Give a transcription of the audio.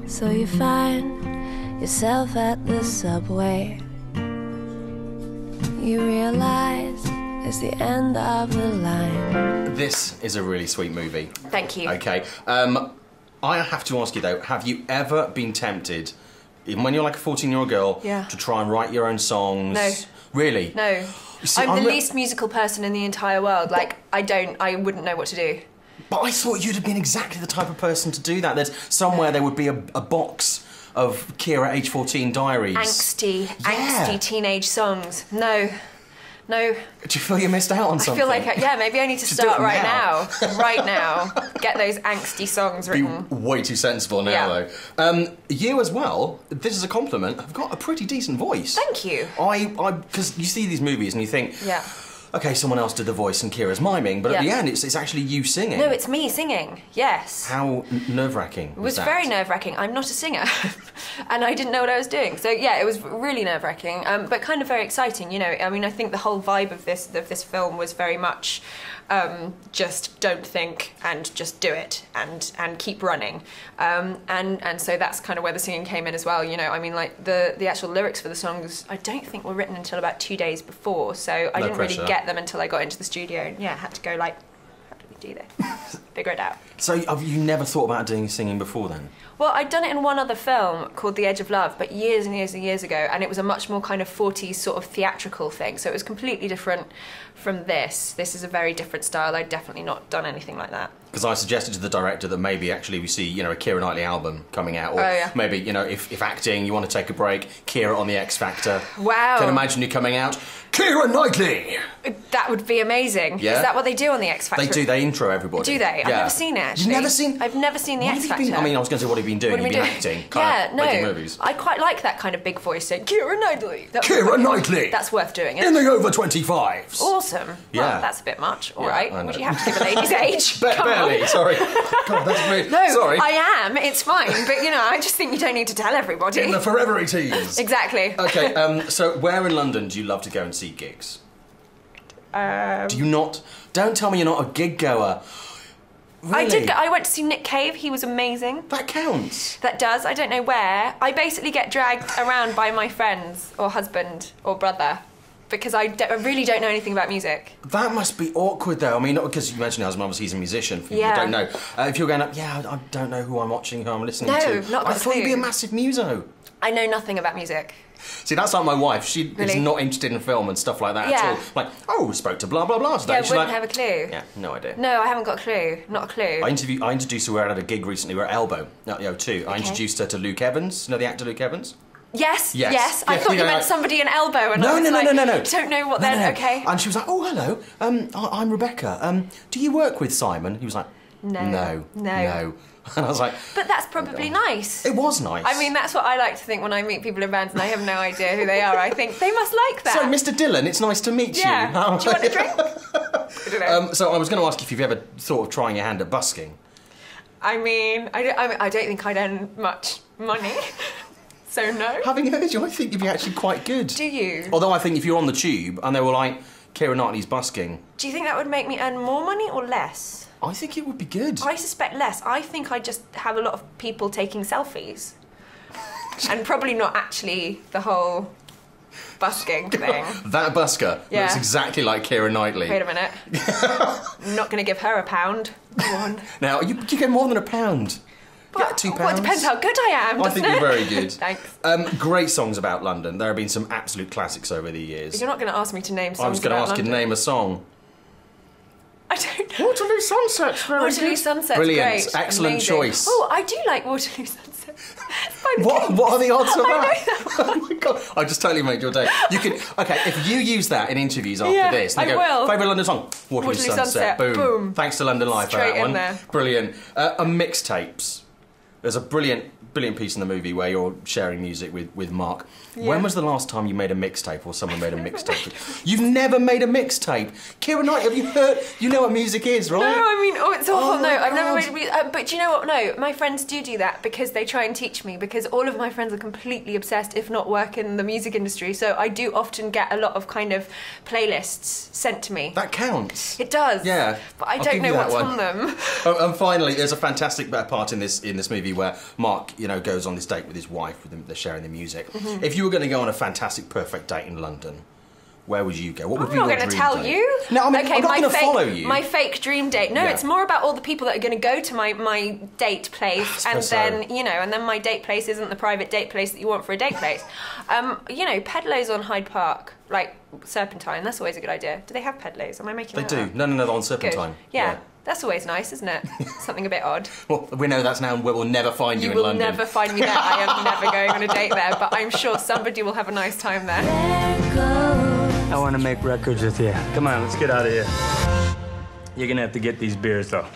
So you find yourself at the subway. You realize it's the end of the line. This is a really sweet movie. Thank you. Okay. I have to ask you though, have you ever been tempted, even when you're like a 14-year-old girl, to try and write your own songs? No. Really? No. See, I'm the least musical person in the entire world. Like, I wouldn't know what to do. But I thought you'd have been exactly the type of person to do that. There's somewhere there would be a box of Keira age 14 diaries. Angsty teenage songs. No. No. Do you feel you missed out on something? I feel like, yeah, maybe I need to start right now. Right now. Get those angsty songs written. Be way too sensible now, though. You as well, this is a compliment, have got a pretty decent voice. Thank you. Because you see these movies and you think, okay, someone else did the voice and Kira's miming, but at the end, it's actually you singing. No, it's me singing, yes. How nerve-wracking was that? It was very nerve-wracking. I'm not a singer, and I didn't know what I was doing. So yeah, it was really nerve-wracking, but kind of very exciting, you know. I mean, I think the whole vibe of this film was very much just don't think and just do it and keep running. And so that's kind of where the singing came in as well, you know. I mean, like, the actual lyrics for the songs, I don't think were written until about 2 days before, so I didn't really get them until I got into the studio, and yeah, had to go like, how do we do this? Figure it out. So have you never thought about doing singing before then? Well, I'd done it in one other film called The Edge of Love, but years and years and years ago, and it was a much more kind of 40s sort of theatrical thing, so it was completely different from this. This is a very different style. I'd definitely not done anything like that. Because I suggested to the director that maybe actually we see, you know, a Keira Knightley album coming out, or maybe, you know, if acting, you want to take a break, Keira on the X Factor. Wow. Can imagine you coming out, Keira Knightley! That would be amazing. Yeah? Is that what they do on the X Factor? They do, they intro everybody. Do they? I've never seen it, actually. You've never seen? I've never seen the X Factor. I mean, I was going to say, what have you been doing? You've been acting, making movies. I quite like that kind of big voice saying, Keira Knightley! Keira Knightley! That's worth doing it. In the over 25s. Awesome. Yeah. Well, that's a bit much. All right. Would you have to give a lady's age? Barely, sorry. God, that's rude. No, sorry. I am. It's fine. But, you know, I just think you don't need to tell everybody. In the forever 18s. Exactly. Okay, so where in London do you love to go and see gigs? Do you not? Don't tell me you're not a gig goer. Really? I went to see Nick Cave. He was amazing. That counts. That does. I don't know where. I basically get dragged around by my friends or husband or brother because I really don't know anything about music. That must be awkward, though. I mean, not because you mentioned your husband, obviously he's a musician. For people who don't know. If you're going up, I don't know who I'm watching, who I'm listening to. No, not I thought you'd be a massive muso. I know nothing about music. See, that's like my wife. She is not interested in film and stuff like that at all. Like, oh, spoke to blah, blah, blah today. Yeah, I wouldn't have a clue. Yeah, no idea. No, I haven't got a clue. Not a clue. I introduced her at a gig recently. We were at Elbow, no, O2. I introduced her to Luke Evans. You know the actor Luke Evans? Yes. I thought you meant somebody in Elbow, and I was like, no. Don't know what then. Okay. And she was like, oh, hello. I'm Rebecca. Do you work with Simon? He was like, no. And I was like... But that's probably nice. It was nice. I mean, that's what I like to think when I meet people in bands and I have no idea who they are. I think they must like that. So, Mr. Dillon, it's nice to meet you. Do you want a drink? I don't know. So I was going to ask if you've ever thought of trying your hand at busking. I mean, I don't think I'd earn much money. So no. Having heard you, I think you'd be actually quite good. Do you? Although I think if you're on the tube and they were like, Keira Knightley's busking... Do you think that would make me earn more money or less? I think it would be good. I suspect less. I think I just have a lot of people taking selfies. And probably not actually the whole busking thing. That busker looks exactly like Keira Knightley. Wait a minute. I'm not going to give her £1. Go on. Now, you get more than £1. Get £2. Well, it depends how good I am, I think you're very good. Thanks. Great songs about London. There have been some absolute classics over the years. You're not going to ask me to name songs about I was going to ask you to name a song. I don't know. Waterloo Sunset's very good. Waterloo Sunset's brilliant. Great. Excellent choice. Oh, I do like Waterloo Sunset. What are the odds of that? Oh my god! I just totally made your day. You can if you use that in interviews after this, and go, favourite London song, Waterloo Sunset. Boom. Thanks to London Live for that one. There. Brilliant. And mixtapes. There's a brilliant piece in the movie where you're sharing music with Mark. Yeah. When was the last time you made a mixtape or someone made a mixtape? You've never made a mixtape. Keira Knightley, have you heard? You know what music is, right? No, I mean, it's awful. No, I've never made a music. But do you know what? No, my friends do that because they try and teach me, because all of my friends are completely obsessed, if not work in the music industry. So I do often get a lot of kind of playlists sent to me. That counts. It does. Yeah. But I don't know what's on them. And finally, there's a fantastic part in this movie where Mark, you know, goes on this date with his wife, with them, they're sharing the music. If you were going to go on a fantastic, perfect date in London, where would you go? What would be your dream date? I'm not going to tell you. No, I mean, okay, I'm not going to follow you. My fake dream date. No, it's more about all the people that are going to go to my date place, and then you know, and then my date place isn't the private date place that you want for a date place. You know, pedlos on Hyde Park, like Serpentine. That's always a good idea. Do they have pedlos? Am I making that up? No, they're on Serpentine. Good. Yeah. That's always nice, isn't it? Something a bit odd. Well, we know that's now where we'll never find you in London. You will never find me there. I am never going on a date there, but I'm sure somebody will have a nice time there. I want to make records with you. Come on, let's get out of here. You're gonna have to get these beers, though.